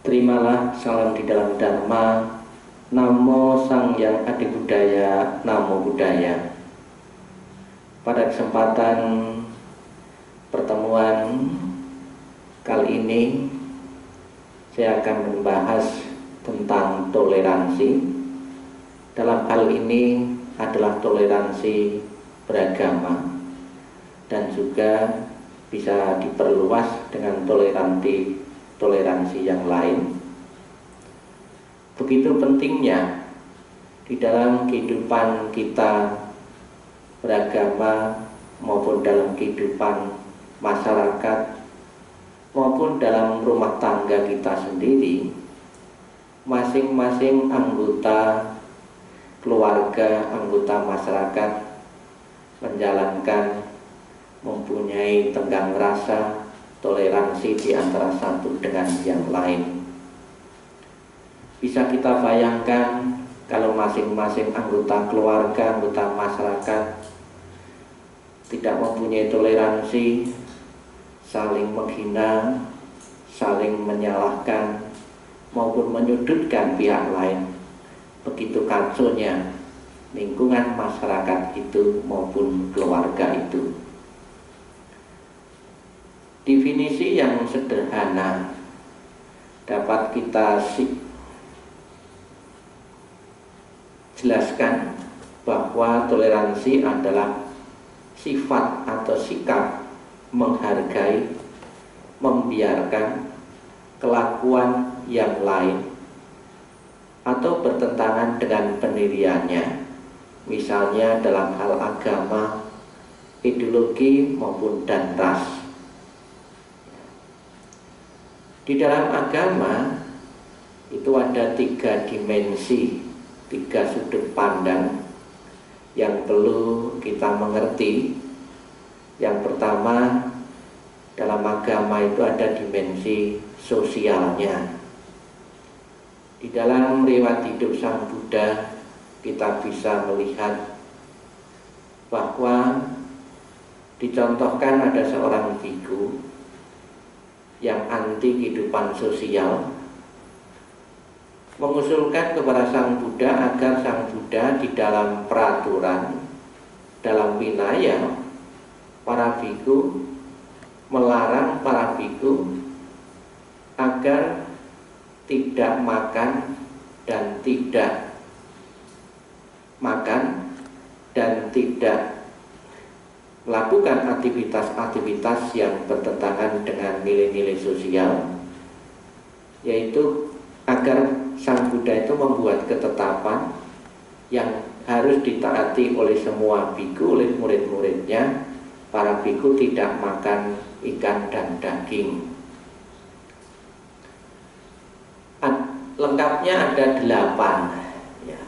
Terimalah salam di dalam Dharma. Namo Sang Yang Adi Budaya, Namo Buddhaya. Pada kesempatan pertemuan kali ini, saya akan membahas tentang toleransi. Dalam hal ini adalah toleransi beragama, dan juga bisa diperluas dengan toleransi yang lain. Begitu pentingnya di dalam kehidupan kita beragama maupun dalam kehidupan masyarakat maupun dalam rumah tangga kita sendiri, masing-masing anggota keluarga, anggota masyarakat menjalankan, mempunyai tenggang rasa, toleransi di antara satu dengan yang lain. Bisa kita bayangkan kalau masing-masing anggota keluarga, anggota masyarakat tidak mempunyai toleransi, saling menghina, saling menyalahkan maupun menyudutkan pihak lain. Begitu kacaunya lingkungan masyarakat itu maupun keluarga itu. Definisi yang sederhana dapat kita jelaskan bahwa toleransi adalah sifat atau sikap menghargai, membiarkan kelakuan yang lain atau bertentangan dengan pendiriannya, misalnya dalam hal agama, ideologi maupun dan ras. Di dalam agama itu ada 3 dimensi, 3 sudut pandang yang perlu kita mengerti. Yang pertama, dalam agama itu ada dimensi sosialnya. Di dalam riwayat hidup Sang Buddha kita bisa melihat bahwa dicontohkan ada seorang biku yang anti kehidupan sosial, mengusulkan kepada Sang Buddha agar Sang Buddha di dalam peraturan, dalam winaya, para biku melarang para biku agar tidak makan dan tidak melakukan aktivitas-aktivitas yang bertentangan dengan nilai-nilai sosial, yaitu agar Sang Buddha itu membuat ketetapan yang harus ditaati oleh semua biku, oleh murid-muridnya. Para biku tidak makan ikan dan daging. Lengkapnya ada 8 ya.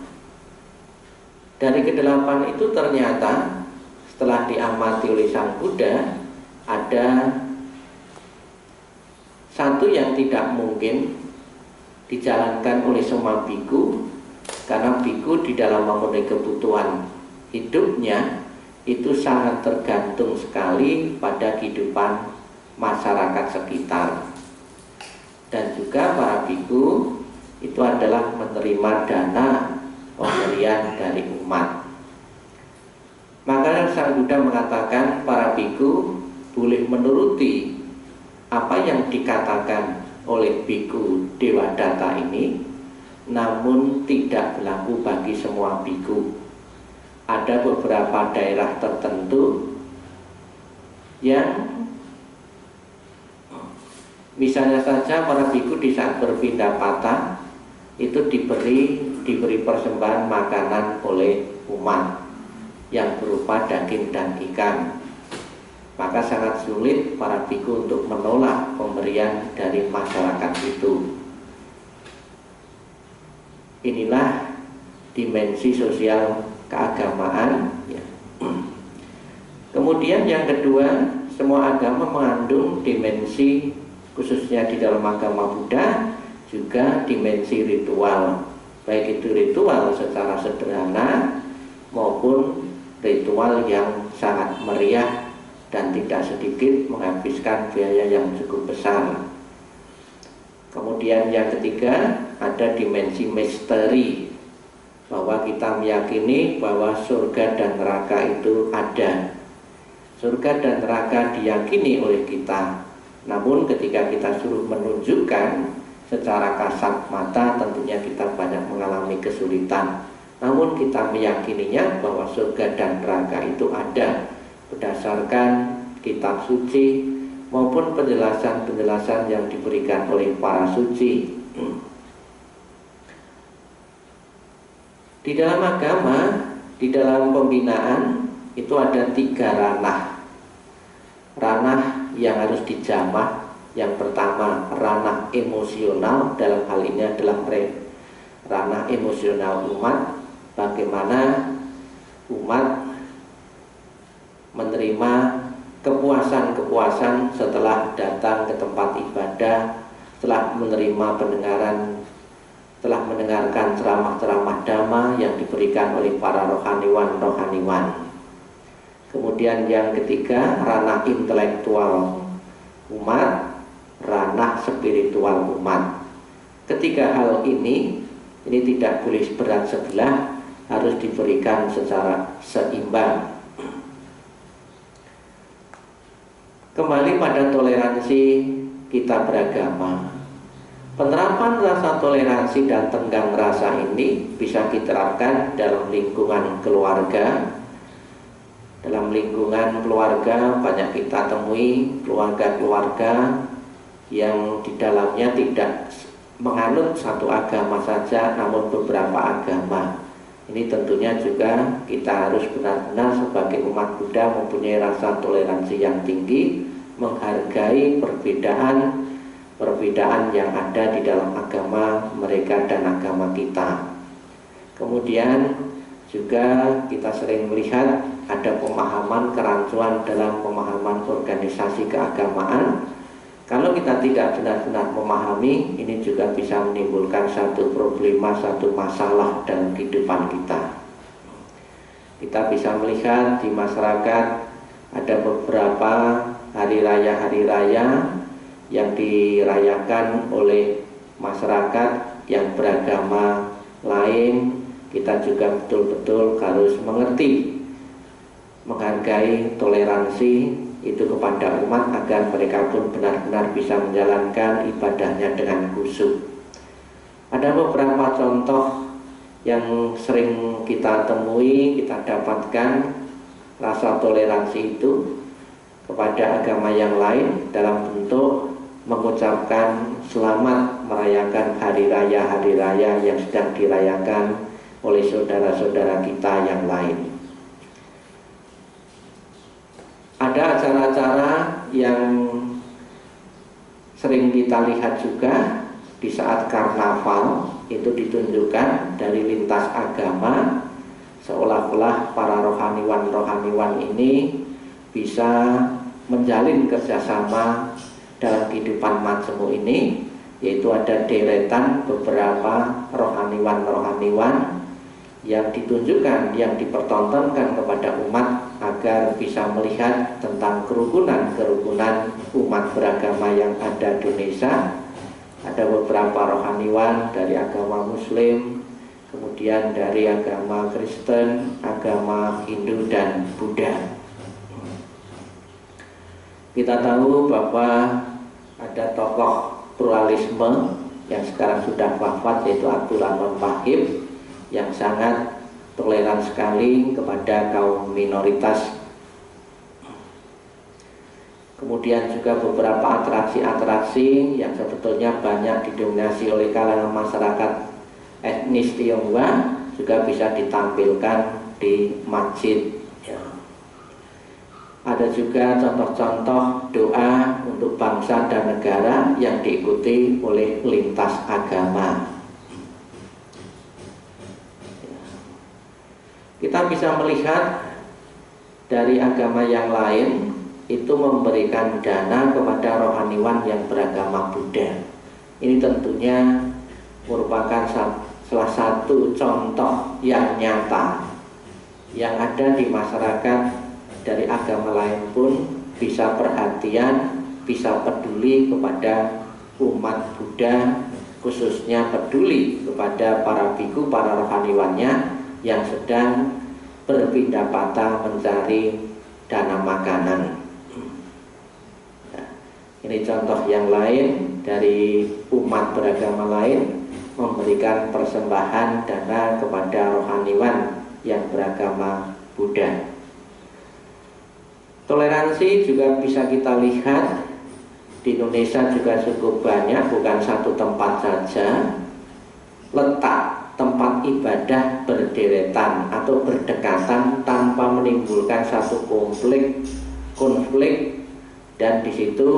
Dari ke-8 itu ternyata setelah diamati oleh Sang Buddha, ada satu yang tidak mungkin dijalankan oleh semua biku, karena biku di dalam memenuhi kebutuhan hidupnya itu sangat tergantung sekali pada kehidupan masyarakat sekitar. Dan juga para biku itu adalah menerima dana pemberian dari umat. Maka Sang Buddha mengatakan para biku boleh menuruti apa yang dikatakan oleh biku Dewadatta ini, namun tidak berlaku bagi semua biku. Ada beberapa daerah tertentu yang misalnya saja para biku di saat berpindah patah itu diberi persembahan makanan oleh umat yang berupa daging dan ikan. Maka sangat sulit para biku untuk menolak pemberian dari masyarakat itu. Inilah dimensi sosial keagamaan ya. Kemudian yang kedua, semua agama mengandung dimensi, khususnya di dalam agama Buddha, juga dimensi ritual. Baik itu ritual secara sederhana maupun ritual yang sangat meriah dan tidak sedikit menghabiskan biaya yang cukup besar. Kemudian Kemudian yang ketiga, ada dimensi misteri, bahwa kita meyakini bahwa surga dan neraka itu ada. Surga dan neraka diyakini oleh kita, namun ketika kita suruh menunjukkan secara kasat mata, tentunya kita banyak mengalami kesulitan. Namun kita meyakininya bahwa surga dan neraka itu ada berdasarkan kitab suci maupun penjelasan-penjelasan yang diberikan oleh para suci. Di dalam agama, di dalam pembinaan itu ada 3 ranah. Ranah yang harus dijamah. Yang pertama, ranah emosional, dalam hal ini adalah ranah emosional umat. Bagaimana umat menerima kepuasan-kepuasan setelah datang ke tempat ibadah, setelah menerima telah mendengarkan ceramah-ceramah dhamma yang diberikan oleh para rohaniwan-rohaniwan. Kemudian yang ketiga, ranah intelektual umat, ranah spiritual umat. Ketiga hal ini tidak boleh berat sebelah, harus diberikan secara seimbang. Kembali pada toleransi kita beragama. Penerapan rasa toleransi dan tenggang rasa ini bisa diterapkan dalam lingkungan keluarga. Dalam lingkungan keluarga banyak kita temui keluarga-keluarga yang di dalamnya tidak menganut satu agama saja, namun beberapa agama. Ini tentunya juga kita harus benar-benar sebagai umat Buddha mempunyai rasa toleransi yang tinggi, menghargai perbedaan yang ada di dalam agama mereka dan agama kita. Kemudian juga kita sering melihat ada pemahaman kerancuan dalam pemahaman organisasi keagamaan. Kalau kita tidak benar-benar memahami, ini juga bisa menimbulkan satu problema, satu masalah dalam kehidupan kita. Kita bisa melihat di masyarakat ada beberapa hari raya yang dirayakan oleh masyarakat yang beragama lain. Kita juga betul-betul harus mengerti, menghargai toleransi itu kepada umat agar mereka pun benar-benar bisa menjalankan ibadahnya dengan khusyuk. Ada beberapa contoh yang sering kita temui, kita dapatkan rasa toleransi itu kepada agama yang lain dalam bentuk mengucapkan selamat merayakan hari raya yang sedang dirayakan oleh saudara-saudara kita yang lain. Ada acara-acara yang sering kita lihat juga di saat karnaval, itu ditunjukkan dari lintas agama, seolah-olah para rohaniwan-rohaniwan ini bisa menjalin kerjasama dalam kehidupan majemuk ini, yaitu ada deretan beberapa rohaniwan-rohaniwan yang ditunjukkan, yang dipertontonkan kepada umat agar bisa melihat tentang kerukunan umat beragama yang ada di Indonesia. Ada beberapa rohaniwan dari agama Muslim, kemudian dari agama Kristen, agama Hindu dan Buddha. Kita tahu bahwa ada tokoh pluralisme yang sekarang sudah wafat, yaitu Abdul Rahman Wahid, yang sangat toleran sekali kepada kaum minoritas. Kemudian juga beberapa atraksi-atraksi yang sebetulnya banyak didominasi oleh kalangan masyarakat etnis Tionghoa juga bisa ditampilkan di masjid. Ada juga contoh-contoh doa untuk bangsa dan negara yang diikuti oleh lintas agama. Kita bisa melihat dari agama yang lain itu memberikan dana kepada rohaniwan yang beragama Buddha. Ini tentunya merupakan salah satu contoh yang nyata yang ada di masyarakat dari agama lain pun bisa perhatian, bisa peduli kepada umat Buddha khususnya peduli kepada para biku, para rohaniwannya yang sedang berpindah patah mencari dana makanan. Nah, ini contoh yang lain dari umat beragama lain memberikan persembahan dana kepada rohaniwan yang beragama Buddha. Toleransi juga bisa kita lihat di Indonesia juga cukup banyak, bukan satu tempat saja. Letak tempat ibadah berderetan atau berdekatan tanpa menimbulkan satu konflik, dan di situ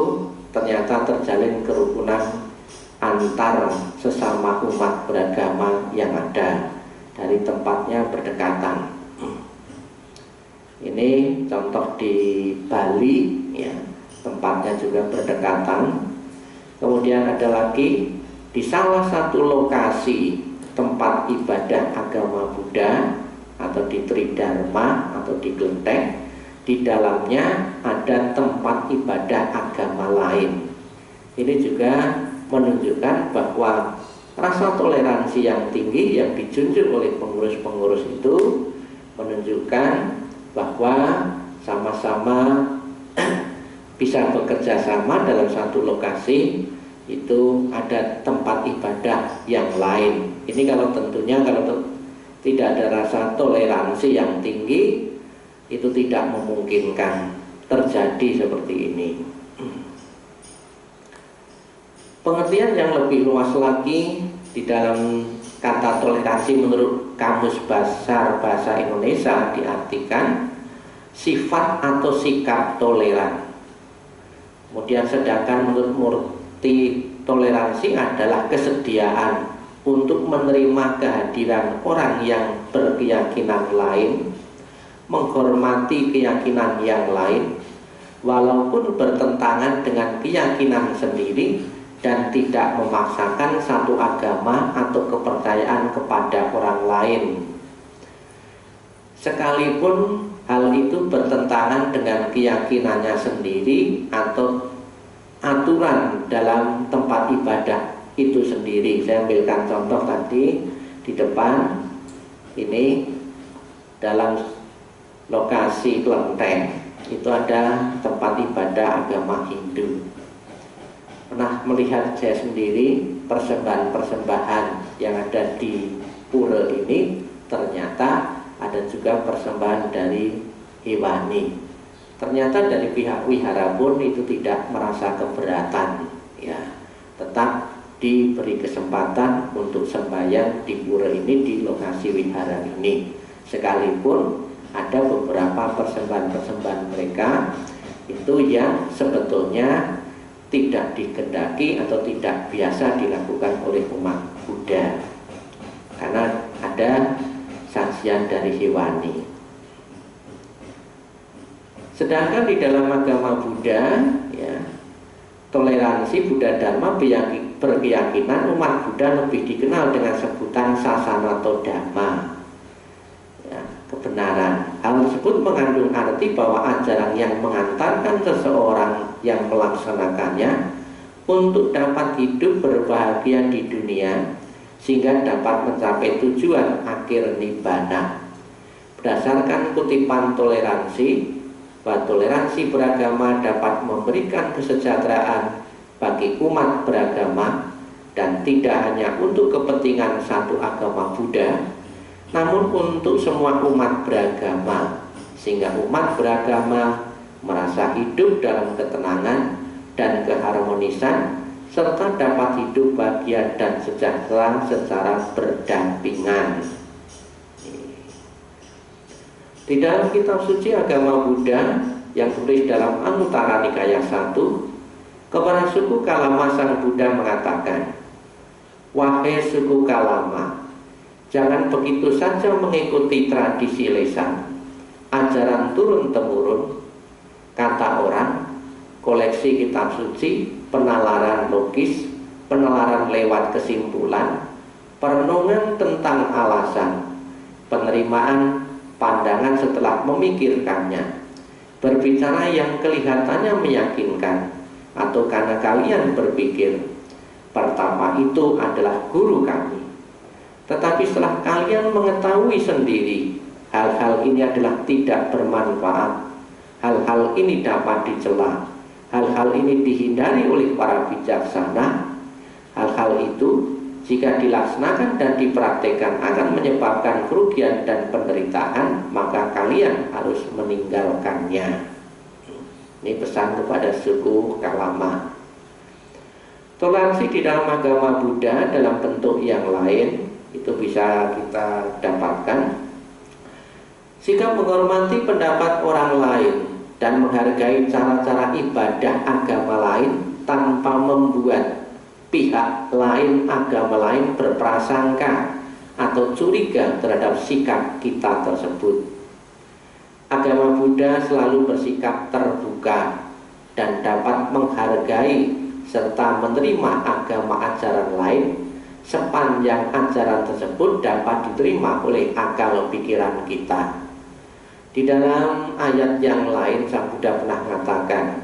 ternyata terjalin kerukunan antar sesama umat beragama yang ada dari tempatnya berdekatan. Ini contoh di Bali, ya, tempatnya juga berdekatan. Kemudian ada lagi di salah satu lokasi tempat ibadah agama Buddha atau di Tridharma atau di Kelenteng, di dalamnya ada tempat ibadah agama lain. Ini juga menunjukkan bahwa rasa toleransi yang tinggi yang dijunjung oleh pengurus-pengurus itu menunjukkan bahwa sama-sama bisa bekerja sama dalam satu lokasi, itu ada tempat ibadah yang lain. Ini kalau tentunya kalau tidak ada rasa toleransi yang tinggi, itu tidak memungkinkan terjadi seperti ini. Pengertian yang lebih luas lagi di dalam kata toleransi menurut Kamus Besar Bahasa Indonesia diartikan sifat atau sikap toleran. Kemudian sedangkan menurut Murti toleransi adalah kesediaan untuk menerima kehadiran orang yang berkeyakinan lain, menghormati keyakinan yang lain walaupun bertentangan dengan keyakinan sendiri, dan tidak memaksakan satu agama atau kepercayaan kepada orang lain, sekalipun hal itu bertentangan dengan keyakinannya sendiri atau aturan dalam tempat ibadah itu sendiri. Saya ambilkan contoh tadi di depan ini, dalam lokasi Kelenteng itu ada tempat ibadah agama Hindu. Pernah melihat saya sendiri persembahan-persembahan yang ada di pura ini, ternyata ada juga persembahan dari hewani. Ternyata dari pihak wihara pun itu tidak merasa keberatan, ya, tetap diberi kesempatan untuk sembahyang di pura ini, di lokasi wihara ini, sekalipun ada beberapa persembahan-persembahan mereka itu yang sebetulnya tidak dikehendaki atau tidak biasa dilakukan oleh umat Buddha, karena ada sajian dari hewani. Sedangkan di dalam agama Buddha, ya, toleransi Buddha Dharma berkeyakinan umat Buddha lebih dikenal dengan sebutan sasana atau dhamma, ya, kebenaran. Hal tersebut mengandung arti bahwa ajaran yang mengantarkan seseorang yang melaksanakannya untuk dapat hidup berbahagia di dunia sehingga dapat mencapai tujuan akhir nibbana. Berdasarkan kutipan toleransi, bahwa toleransi beragama dapat memberikan kesejahteraan bagi umat beragama dan tidak hanya untuk kepentingan satu agama Buddha, namun untuk semua umat beragama, sehingga umat beragama merasa hidup dalam ketenangan dan keharmonisan, serta dapat hidup bahagia dan sejahtera secara berdampingan. Di dalam kitab suci agama Buddha yang tulis dalam Anuttara Nikaya 1, kepada suku Kalama Sang Buddha mengatakan, "Wahai suku Kalama, jangan begitu saja mengikuti tradisi lisan, ajaran turun-temurun, kata orang, koleksi kitab suci, penalaran logis, penalaran lewat kesimpulan, perenungan tentang alasan, penerimaan pandangan setelah memikirkannya, berbicara yang kelihatannya meyakinkan, atau karena kalian berpikir Tapa itu adalah guru kami. Tetapi setelah kalian mengetahui sendiri hal-hal ini adalah tidak bermanfaat, hal-hal ini dapat dicela, hal-hal ini dihindari oleh para bijaksana, hal-hal itu jika dilaksanakan dan dipraktekkan akan menyebabkan kerugian dan penderitaan, maka kalian harus meninggalkannya. Ini pesan kepada suku Kalama. Toleransi di dalam agama Buddha dalam bentuk yang lain itu bisa kita dapatkan. Sikap menghormati pendapat orang lain dan menghargai cara-cara ibadah agama lain tanpa membuat pihak lain, agama lain berprasangka atau curiga terhadap sikap kita tersebut. Agama Buddha selalu bersikap terbuka dan dapat menghargai serta menerima agama ajaran lain sepanjang ajaran tersebut dapat diterima oleh akal pikiran kita. Di dalam ayat yang lain Sang Buddha pernah mengatakan,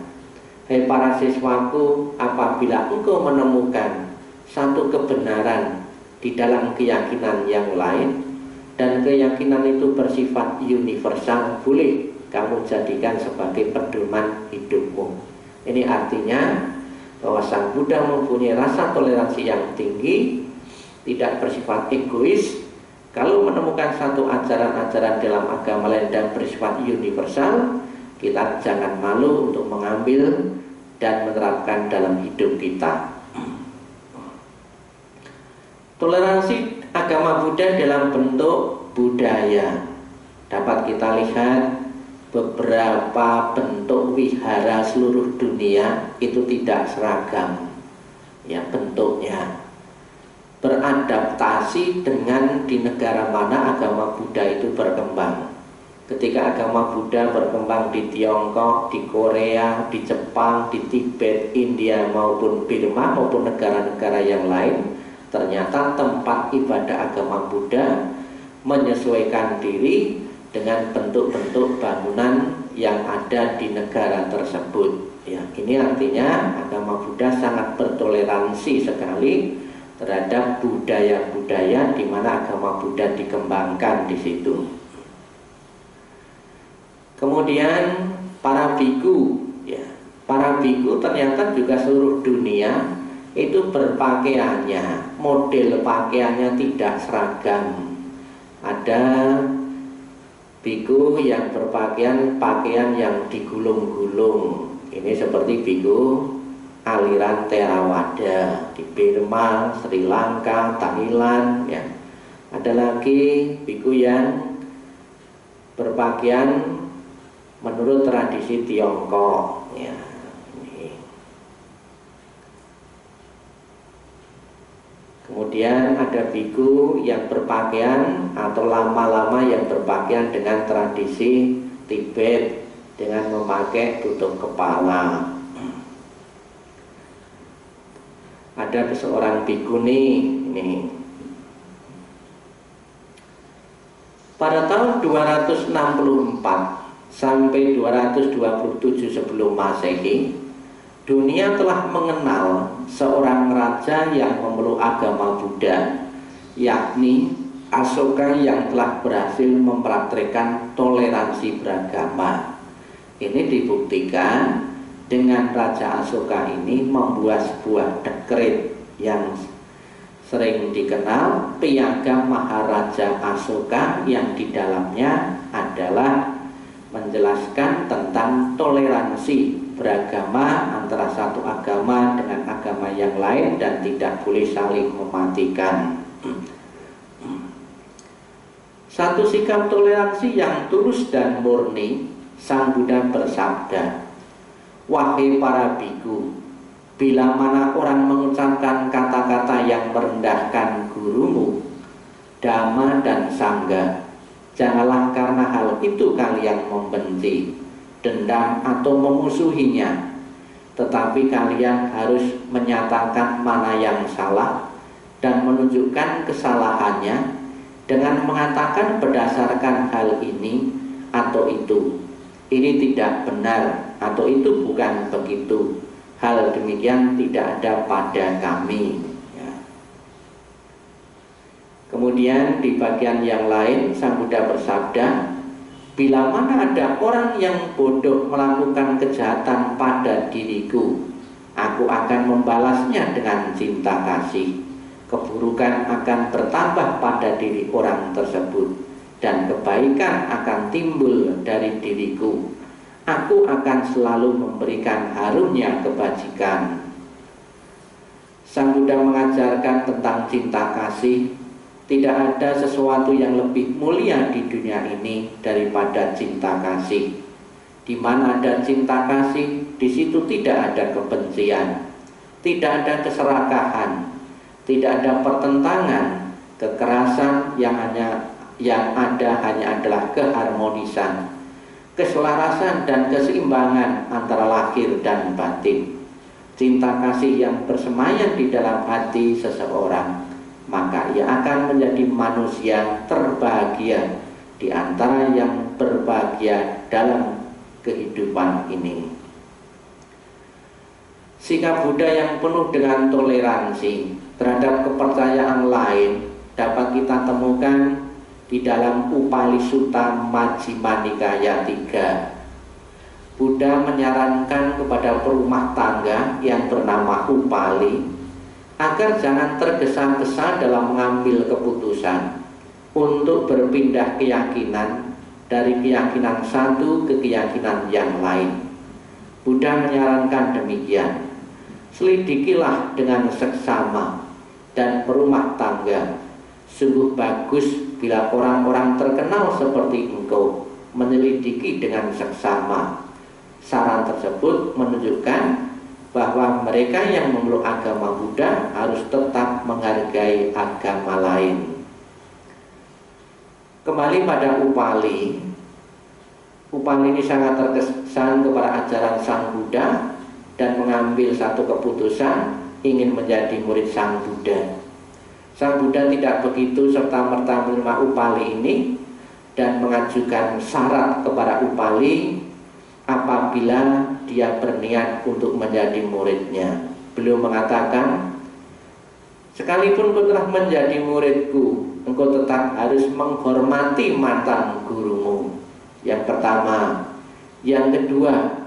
"Hai para siswaku, apabila engkau menemukan satu kebenaran di dalam keyakinan yang lain dan keyakinan itu bersifat universal, boleh kamu jadikan sebagai pedoman hidupmu." Ini artinya bahwa Sang Buddha mempunyai rasa toleransi yang tinggi, tidak bersifat egois. Kalau menemukan satu ajaran-ajaran dalam agama lain dan bersifat universal, kita jangan malu untuk mengambil dan menerapkan dalam hidup kita. Toleransi agama Buddha dalam bentuk budaya. Dapat kita lihat beberapa bentuk wihara seluruh dunia itu tidak seragam ya bentuknya. Beradaptasi dengan di negara mana agama Buddha itu berkembang. Ketika agama Buddha berkembang di Tiongkok, di Korea, di Jepang, di Tibet, India maupun Burma maupun negara-negara yang lain, ternyata tempat ibadah agama Buddha menyesuaikan diri dengan bentuk-bentuk bangunan yang ada di negara tersebut. Ya, ini artinya agama Buddha sangat bertoleransi sekali terhadap budaya-budaya di mana agama Buddha dikembangkan di situ. Kemudian para biku, ya, para biku ternyata juga seluruh dunia itu berpakaiannya, model pakaiannya tidak seragam. Ada biku yang berpakaian yang digulung-gulung. Ini seperti biku aliran Theravada di Burma, Sri Lanka, Thailand. Ya. Ada lagi biku yang berpakaian menurut tradisi Tiongkok. Ya. Kemudian ada biku yang berpakaian atau lama-lama yang berpakaian dengan tradisi Tibet dengan memakai tutup kepala. Ada seorang bikuni ini. Pada tahun 264 sampai 227 sebelum Masehi, dunia telah mengenal seorang raja yang memeluk agama Buddha, yakni Asoka yang telah berhasil mempraktikkan toleransi beragama. Ini dibuktikan dengan Raja Asoka ini membuat sebuah dekret yang sering dikenal Piagam Maharaja Asoka, yang di dalamnya adalah menjelaskan tentang toleransi beragama antara satu agama dengan agama yang lain dan tidak boleh saling mematikan. Satu sikap toleransi yang tulus dan murni, Sang Buddha bersabda, "Wahai para biku, bila mana orang mengucapkan kata-kata yang merendahkan gurumu, Dhamma dan Sangha, janganlah karena hal itu kalian membenci, dendam atau memusuhinya, tetapi kalian harus menyatakan mana yang salah dan menunjukkan kesalahannya dengan mengatakan berdasarkan hal ini atau itu, ini tidak benar atau itu bukan begitu, hal demikian tidak ada pada kami." Kemudian di bagian yang lain Sang Buddha bersabda, bila mana ada orang yang bodoh melakukan kejahatan pada diriku, aku akan membalasnya dengan cinta kasih. Keburukan akan bertambah pada diri orang tersebut, dan kebaikan akan timbul dari diriku. Aku akan selalu memberikan harumnya kebajikan. Sang Buddha mengajarkan tentang cinta kasih. Tidak ada sesuatu yang lebih mulia di dunia ini daripada cinta kasih. Di mana ada cinta kasih, di situ tidak ada kebencian, tidak ada keserakahan, tidak ada pertentangan, kekerasan, yang ada hanya adalah keharmonisan, keselarasan dan keseimbangan antara lahir dan batin. Cinta kasih yang bersemayam di dalam hati seseorang, maka ia akan menjadi manusia terbahagia di antara yang berbahagia dalam kehidupan ini. Sikap Buddha yang penuh dengan toleransi terhadap kepercayaan lain dapat kita temukan di dalam Upali Sutta Majjhima Nikaya 3. Buddha menyarankan kepada perumah tangga yang bernama Upali agar jangan tergesa-gesa dalam mengambil keputusan untuk berpindah keyakinan dari keyakinan satu ke keyakinan yang lain. Buddha menyarankan demikian. Selidikilah dengan seksama dan perumah tangga. Sungguh bagus bila orang-orang terkenal seperti engkau menyelidiki dengan seksama. Saran tersebut menunjukkan bahwa mereka yang memeluk agama Buddha harus tetap menghargai agama lain. Kembali pada Upali. Upali ini sangat terkesan kepada ajaran Sang Buddha dan mengambil satu keputusan ingin menjadi murid Sang Buddha. Sang Buddha tidak begitu serta-merta menerima Upali ini dan mengajukan syarat kepada Upali apabila dia berniat untuk menjadi muridnya. Beliau mengatakan, sekalipun kau telah menjadi muridku, engkau tetap harus menghormati mantan gurumu. Yang pertama. Yang kedua,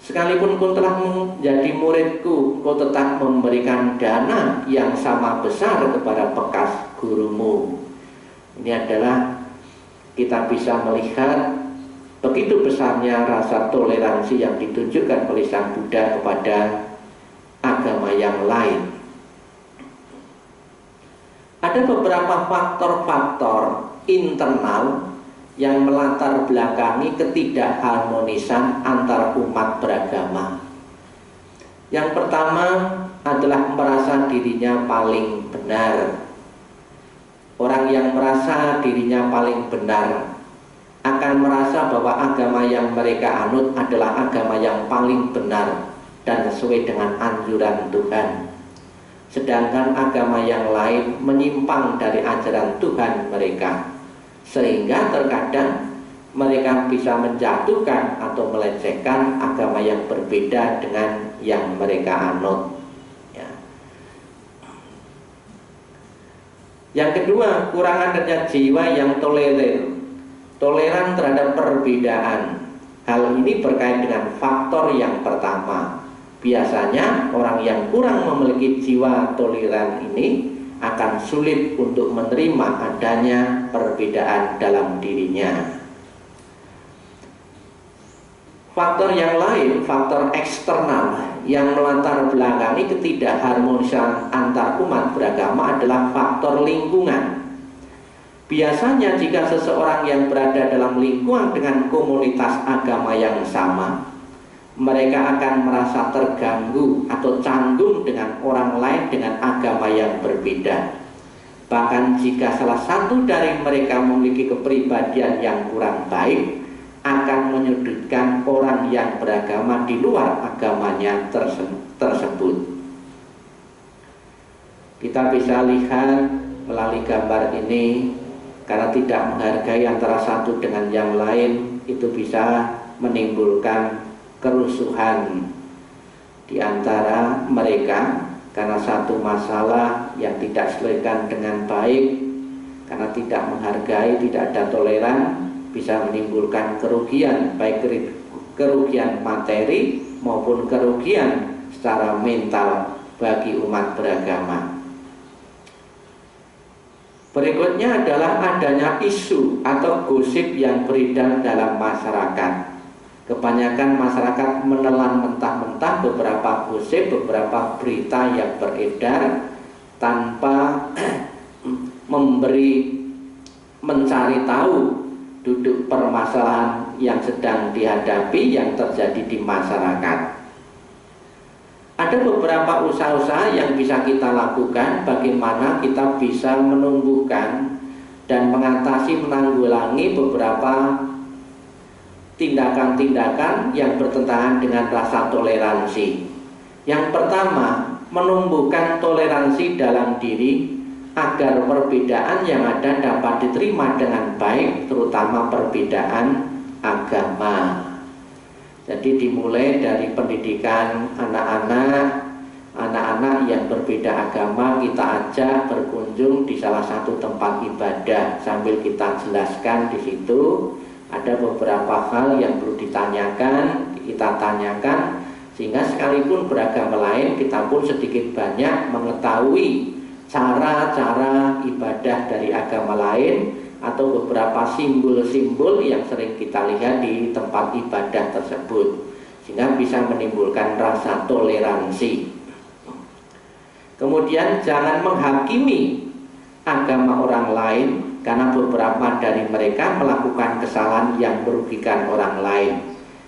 sekalipun kau telah menjadi muridku, kau tetap memberikan dana yang sama besar kepada bekas gurumu. Ini adalah kita bisa melihat begitu besarnya rasa toleransi yang ditunjukkan oleh Sang Buddha kepada agama yang lain. Ada beberapa faktor-faktor internal yang melatar belakangi ketidakharmonisan antar umat beragama. Yang pertama adalah merasa dirinya paling benar. Orang yang merasa dirinya paling benar akan merasa bahwa agama yang mereka anut adalah agama yang paling benar dan sesuai dengan anjuran Tuhan. Sedangkan agama yang lain menyimpang dari ajaran Tuhan mereka, sehingga terkadang mereka bisa menjatuhkan atau melecehkan agama yang berbeda dengan yang mereka anut. Yang kedua, kurang adanya jiwa yang toleran terhadap perbedaan. Hal ini berkait dengan faktor yang pertama. Biasanya orang yang kurang memiliki jiwa toleran ini akan sulit untuk menerima adanya perbedaan dalam dirinya. Faktor yang lain, faktor eksternal yang melatar belakangi ketidakharmonisan antar umat beragama adalah faktor lingkungan. Biasanya jika seseorang yang berada dalam lingkungan dengan komunitas agama yang sama, mereka akan merasa terganggu atau canggung dengan orang lain dengan agama yang berbeda. Bahkan jika salah satu dari mereka memiliki kepribadian yang kurang baik, akan menyudutkan orang yang beragama di luar agamanya tersebut. Kita bisa lihat melalui gambar ini, karena tidak menghargai antara satu dengan yang lain, itu bisa menimbulkan kerusuhan di antara mereka karena satu masalah yang tidak diselesaikan dengan baik, Karena tidak menghargai, tidak ada toleran, bisa menimbulkan kerugian, baik kerugian materi maupun kerugian secara mental bagi umat beragama. Berikutnya adalah adanya isu atau gosip yang beredar dalam masyarakat. Kebanyakan masyarakat menelan mentah-mentah beberapa gosip, beberapa berita yang beredar tanpa mencari tahu duduk permasalahan yang sedang dihadapi, yang terjadi di masyarakat. Ada beberapa usaha-usaha yang bisa kita lakukan bagaimana kita bisa menumbuhkan dan mengatasi, menanggulangi beberapa tindakan-tindakan yang bertentangan dengan rasa toleransi. Yang pertama, menumbuhkan toleransi dalam diri agar perbedaan yang ada dapat diterima dengan baik, terutama perbedaan agama. Jadi dimulai dari pendidikan anak-anak yang berbeda agama, kita ajak berkunjung di salah satu tempat ibadah sambil kita jelaskan di situ ada beberapa hal yang perlu ditanyakan, kita tanyakan, sehingga sekalipun beragama lain kita pun sedikit banyak mengetahui cara-cara ibadah dari agama lain atau beberapa simbol-simbol yang sering kita lihat di tempat ibadah tersebut, sehingga bisa menimbulkan rasa toleransi. Kemudian jangan menghakimi agama orang lain, karena beberapa dari mereka melakukan kesalahan yang merugikan orang lain.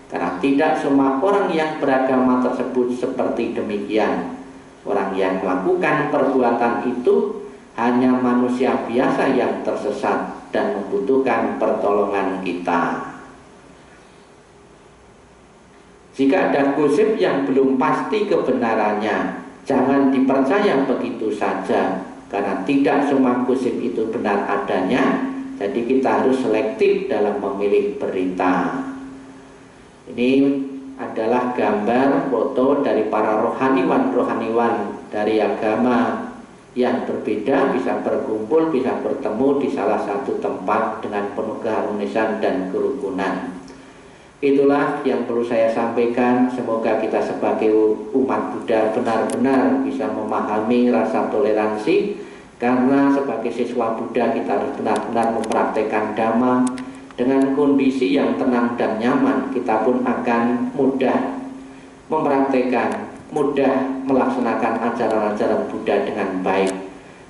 Karena tidak semua orang yang beragama tersebut seperti demikian. Orang yang melakukan perbuatan itu hanya manusia biasa yang tersesat dan membutuhkan pertolongan kita. Jika ada gosip yang belum pasti kebenarannya, jangan dipercaya begitu saja, karena tidak semua gosip itu benar adanya. Jadi kita harus selektif dalam memilih berita. Ini adalah gambar foto dari para rohaniwan dari agama yang berbeda bisa berkumpul, bisa bertemu di salah satu tempat dengan penuh keharmonisan dan kerukunan. Itulah yang perlu saya sampaikan. Semoga kita sebagai umat Buddha benar-benar bisa memahami rasa toleransi, karena sebagai siswa Buddha kita harus benar-benar mempraktekkan Dhamma. Dengan kondisi yang tenang dan nyaman, kita pun akan mudah mempraktekkan, mudah melaksanakan ajaran-ajaran Buddha dengan baik.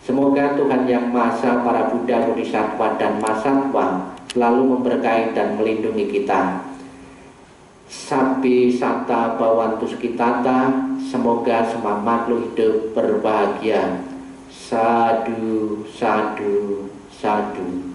Semoga Tuhan Yang Maha Esa, para Buddha, Bodhisattva, dan Mahasatwa selalu memberkahi dan melindungi kita. Sabbi satta bhavantu sukhitata, semoga semua makhluk hidup berbahagia. Sadu, sadu, sadu.